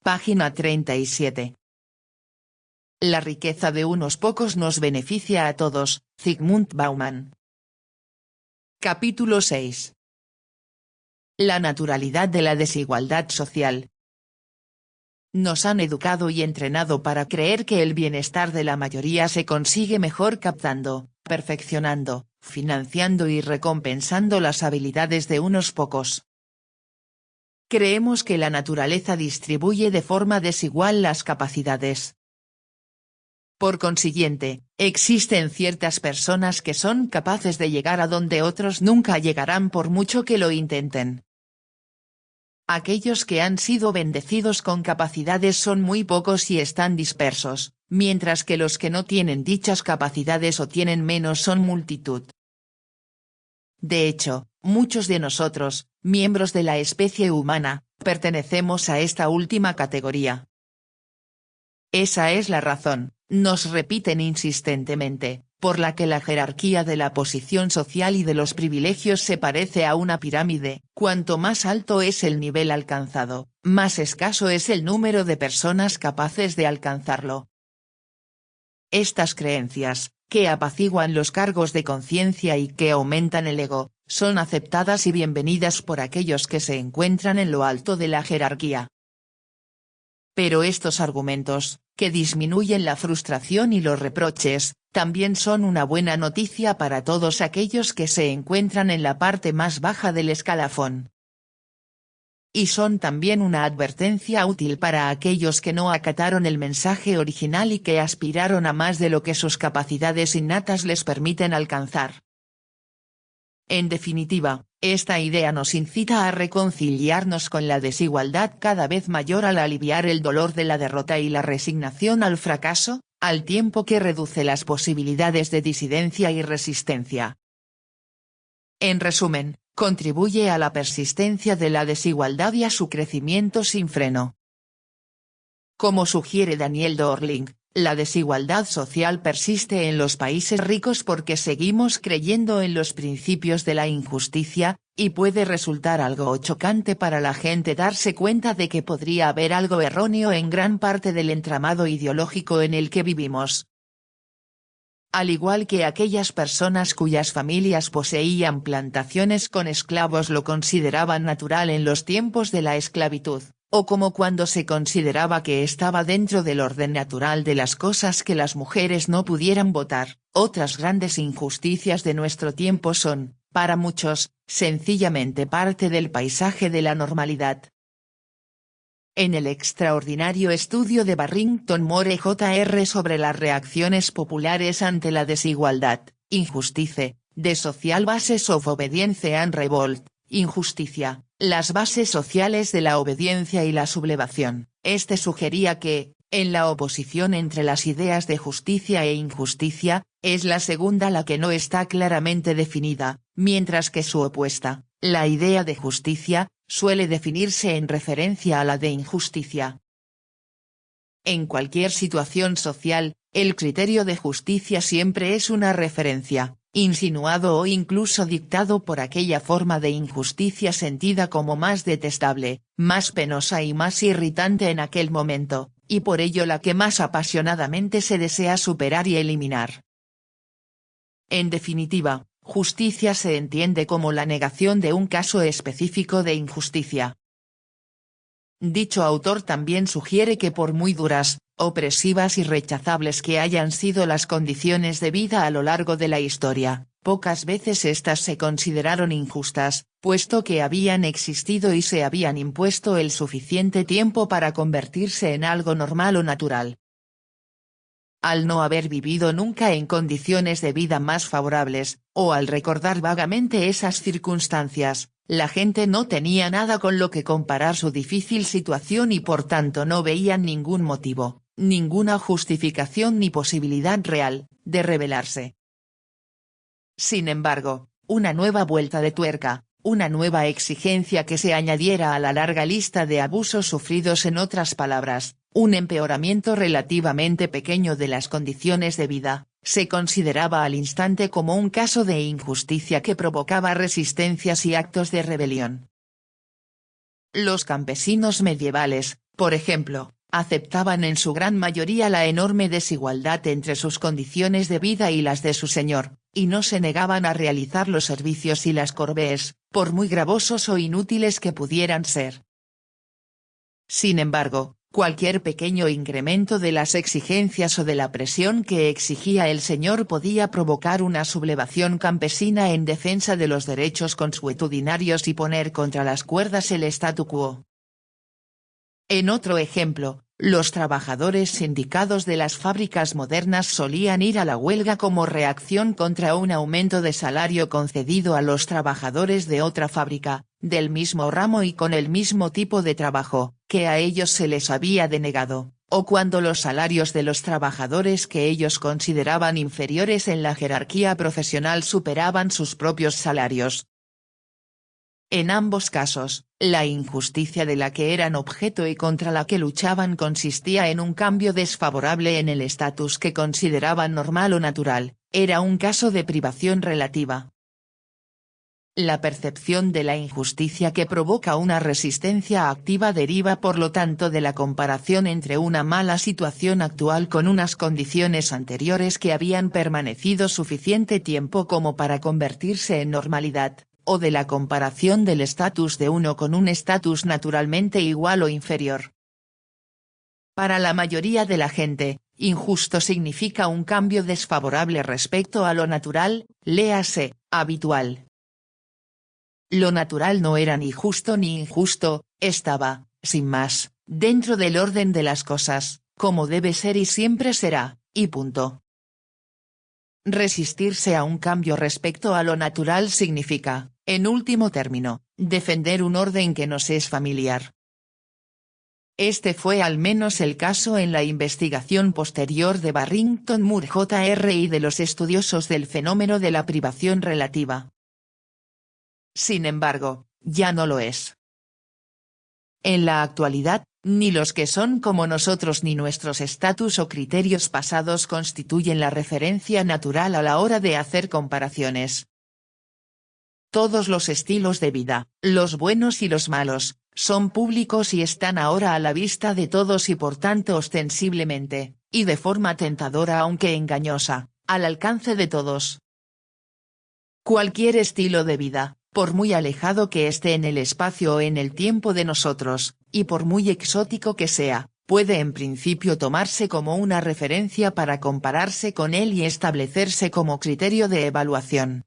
Página 37. La riqueza de unos pocos nos beneficia a todos, Zygmunt Bauman. Capítulo 6. La naturalidad de la desigualdad social. Nos han educado y entrenado para creer que el bienestar de la mayoría se consigue mejor captando, perfeccionando, financiando y recompensando las habilidades de unos pocos. Creemos que la naturaleza distribuye de forma desigual las capacidades. Por consiguiente, existen ciertas personas que son capaces de llegar a donde otros nunca llegarán por mucho que lo intenten. Aquellos que han sido bendecidos con capacidades son muy pocos y están dispersos, mientras que los que no tienen dichas capacidades o tienen menos son multitud. De hecho, muchos de nosotros, miembros de la especie humana, pertenecemos a esta última categoría. Esa es la razón, nos repiten insistentemente, por la que la jerarquía de la posición social y de los privilegios se parece a una pirámide. Cuanto más alto es el nivel alcanzado, más escaso es el número de personas capaces de alcanzarlo. Estas creencias, que apaciguan los cargos de conciencia y que aumentan el ego, son aceptadas y bienvenidas por aquellos que se encuentran en lo alto de la jerarquía. Pero estos argumentos, que disminuyen la frustración y los reproches, también son una buena noticia para todos aquellos que se encuentran en la parte más baja del escalafón. Y son también una advertencia útil para aquellos que no acataron el mensaje original y que aspiraron a más de lo que sus capacidades innatas les permiten alcanzar. En definitiva, esta idea nos incita a reconciliarnos con la desigualdad cada vez mayor al aliviar el dolor de la derrota y la resignación al fracaso, al tiempo que reduce las posibilidades de disidencia y resistencia. En resumen, contribuye a la persistencia de la desigualdad y a su crecimiento sin freno. Como sugiere Daniel Dorling, la desigualdad social persiste en los países ricos porque seguimos creyendo en los principios de la injusticia, y puede resultar algo chocante para la gente darse cuenta de que podría haber algo erróneo en gran parte del entramado ideológico en el que vivimos. Al igual que aquellas personas cuyas familias poseían plantaciones con esclavos lo consideraban natural en los tiempos de la esclavitud, o como cuando se consideraba que estaba dentro del orden natural de las cosas que las mujeres no pudieran votar, otras grandes injusticias de nuestro tiempo son, para muchos, sencillamente parte del paisaje de la normalidad. En el extraordinario estudio de Barrington Moore Jr. sobre las reacciones populares ante la desigualdad, injustice, The Social Bases of Obedience and Revolt, injusticia, las bases sociales de la obediencia y la sublevación, este sugería que, en la oposición entre las ideas de justicia e injusticia, es la segunda la que no está claramente definida, mientras que su opuesta, la idea de justicia, suele definirse en referencia a la de injusticia. En cualquier situación social, el criterio de justicia siempre es una referencia, insinuado o incluso dictado por aquella forma de injusticia sentida como más detestable, más penosa y más irritante en aquel momento, y por ello la que más apasionadamente se desea superar y eliminar. En definitiva, justicia se entiende como la negación de un caso específico de injusticia. Dicho autor también sugiere que por muy duras, opresivas y rechazables que hayan sido las condiciones de vida a lo largo de la historia, pocas veces éstas se consideraron injustas, puesto que habían existido y se habían impuesto el suficiente tiempo para convertirse en algo normal o natural. Al no haber vivido nunca en condiciones de vida más favorables, o al recordar vagamente esas circunstancias, la gente no tenía nada con lo que comparar su difícil situación y por tanto no veían ningún motivo, ninguna justificación ni posibilidad real, de rebelarse. Sin embargo, una nueva vuelta de tuerca, una nueva exigencia que se añadiera a la larga lista de abusos sufridos, en otras palabras, un empeoramiento relativamente pequeño de las condiciones de vida, se consideraba al instante como un caso de injusticia que provocaba resistencias y actos de rebelión. Los campesinos medievales, por ejemplo, aceptaban en su gran mayoría la enorme desigualdad entre sus condiciones de vida y las de su señor, y no se negaban a realizar los servicios y las corvées, por muy gravosos o inútiles que pudieran ser. Sin embargo, cualquier pequeño incremento de las exigencias o de la presión que exigía el señor podía provocar una sublevación campesina en defensa de los derechos consuetudinarios y poner contra las cuerdas el statu quo. En otro ejemplo, los trabajadores sindicados de las fábricas modernas solían ir a la huelga como reacción contra un aumento de salario concedido a los trabajadores de otra fábrica, del mismo ramo y con el mismo tipo de trabajo, que a ellos se les había denegado, o cuando los salarios de los trabajadores que ellos consideraban inferiores en la jerarquía profesional superaban sus propios salarios. En ambos casos, la injusticia de la que eran objeto y contra la que luchaban consistía en un cambio desfavorable en el estatus que consideraban normal o natural, era un caso de privación relativa. La percepción de la injusticia que provoca una resistencia activa deriva por lo tanto de la comparación entre una mala situación actual con unas condiciones anteriores que habían permanecido suficiente tiempo como para convertirse en normalidad, o de la comparación del estatus de uno con un estatus naturalmente igual o inferior. Para la mayoría de la gente, injusto significa un cambio desfavorable respecto a lo natural, léase, habitual. Lo natural no era ni justo ni injusto, estaba, sin más, dentro del orden de las cosas, como debe ser y siempre será, y punto. Resistirse a un cambio respecto a lo natural significa, en último término, defender un orden que nos es familiar. Este fue al menos el caso en la investigación posterior de Barrington Moore Jr. y de los estudiosos del fenómeno de la privación relativa. Sin embargo, ya no lo es. En la actualidad, ni los que son como nosotros ni nuestros estatus o criterios pasados constituyen la referencia natural a la hora de hacer comparaciones. Todos los estilos de vida, los buenos y los malos, son públicos y están ahora a la vista de todos y por tanto ostensiblemente, y de forma tentadora aunque engañosa, al alcance de todos. Cualquier estilo de vida, por muy alejado que esté en el espacio o en el tiempo de nosotros, y por muy exótico que sea, puede en principio tomarse como una referencia para compararse con él y establecerse como criterio de evaluación.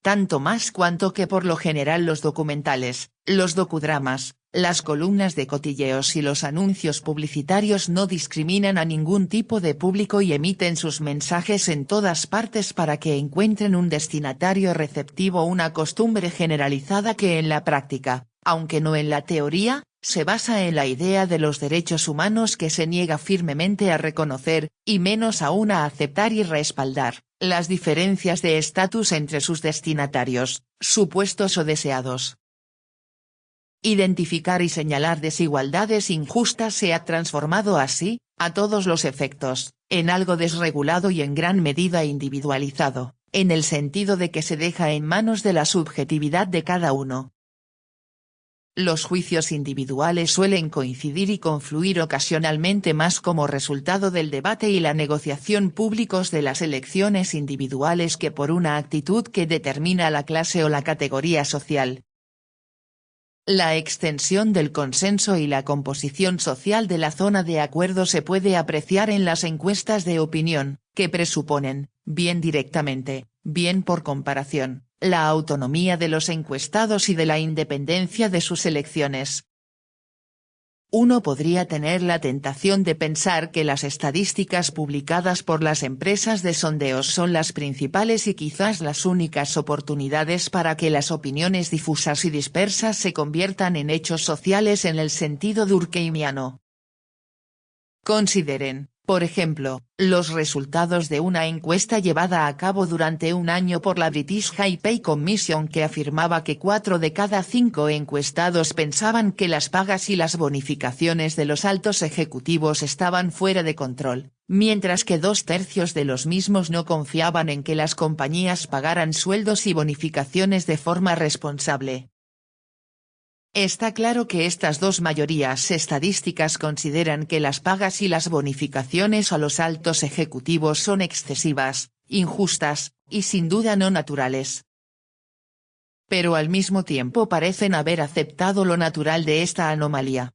Tanto más cuanto que por lo general los documentales, los docudramas, las columnas de cotilleos y los anuncios publicitarios no discriminan a ningún tipo de público y emiten sus mensajes en todas partes para que encuentren un destinatario receptivo, una costumbre generalizada que en la práctica, aunque no en la teoría, se basa en la idea de los derechos humanos que se niega firmemente a reconocer, y menos aún a aceptar y respaldar, las diferencias de estatus entre sus destinatarios, supuestos o deseados. Identificar y señalar desigualdades injustas se ha transformado así, a todos los efectos, en algo desregulado y en gran medida individualizado, en el sentido de que se deja en manos de la subjetividad de cada uno. Los juicios individuales suelen coincidir y confluir ocasionalmente más como resultado del debate y la negociación públicos de las elecciones individuales que por una actitud que determina la clase o la categoría social. La extensión del consenso y la composición social de la zona de acuerdo se puede apreciar en las encuestas de opinión, que presuponen, bien directamente, bien por comparación, la autonomía de los encuestados y de la independencia de sus elecciones. Uno podría tener la tentación de pensar que las estadísticas publicadas por las empresas de sondeos son las principales y quizás las únicas oportunidades para que las opiniones difusas y dispersas se conviertan en hechos sociales en el sentido durkheimiano. Consideren, por ejemplo, los resultados de una encuesta llevada a cabo durante un año por la British High Pay Commission que afirmaba que 4 de cada 5 encuestados pensaban que las pagas y las bonificaciones de los altos ejecutivos estaban fuera de control, mientras que 2/3 de los mismos no confiaban en que las compañías pagaran sueldos y bonificaciones de forma responsable. Está claro que estas dos mayorías estadísticas consideran que las pagas y las bonificaciones a los altos ejecutivos son excesivas, injustas, y sin duda no naturales. Pero al mismo tiempo parecen haber aceptado lo natural de esta anomalía.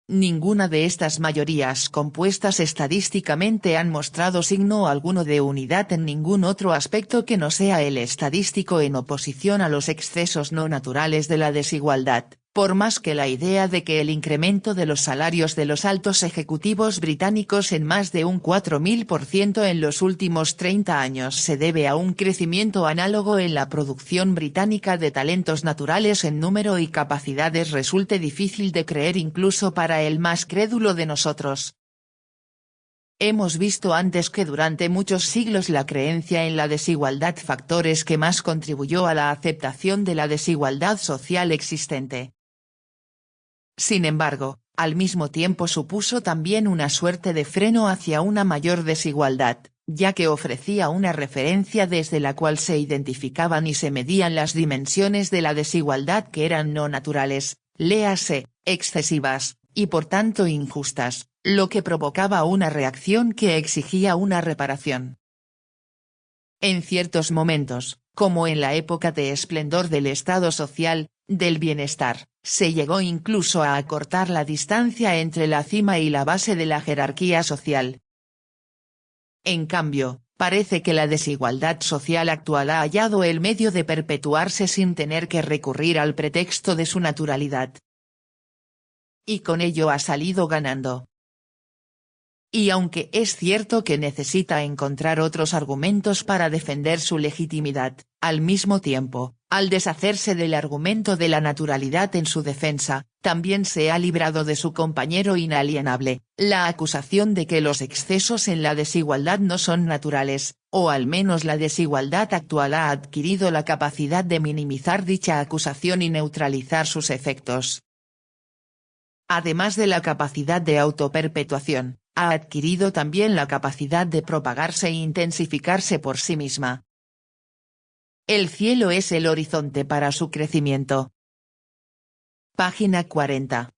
Ninguna de estas mayorías compuestas estadísticamente han mostrado signo alguno de unidad en ningún otro aspecto que no sea el estadístico en oposición a los excesos no naturales de la desigualdad, por más que la idea de que el incremento de los salarios de los altos ejecutivos británicos en más de un 4000% en los últimos 30 años se debe a un crecimiento análogo en la producción británica de talentos naturales en número y capacidades resulte difícil de creer incluso para el más crédulo de nosotros. Hemos visto antes que durante muchos siglos la creencia en la desigualdad factores que más contribuyó a la aceptación de la desigualdad social existente. Sin embargo, al mismo tiempo supuso también una suerte de freno hacia una mayor desigualdad, ya que ofrecía una referencia desde la cual se identificaban y se medían las dimensiones de la desigualdad que eran no naturales, léase, excesivas, y por tanto injustas, lo que provocaba una reacción que exigía una reparación. En ciertos momentos, como en la época de esplendor del Estado social, del bienestar, se llegó incluso a acortar la distancia entre la cima y la base de la jerarquía social. En cambio, parece que la desigualdad social actual ha hallado el medio de perpetuarse sin tener que recurrir al pretexto de su naturalidad. Y con ello ha salido ganando. Y aunque es cierto que necesita encontrar otros argumentos para defender su legitimidad, al mismo tiempo, al deshacerse del argumento de la naturalidad en su defensa, también se ha librado de su compañero inalienable, la acusación de que los excesos en la desigualdad no son naturales, o al menos la desigualdad actual ha adquirido la capacidad de minimizar dicha acusación y neutralizar sus efectos. Además de la capacidad de autoperpetuación, ha adquirido también la capacidad de propagarse e intensificarse por sí misma. El cielo es el horizonte para su crecimiento. Página 40.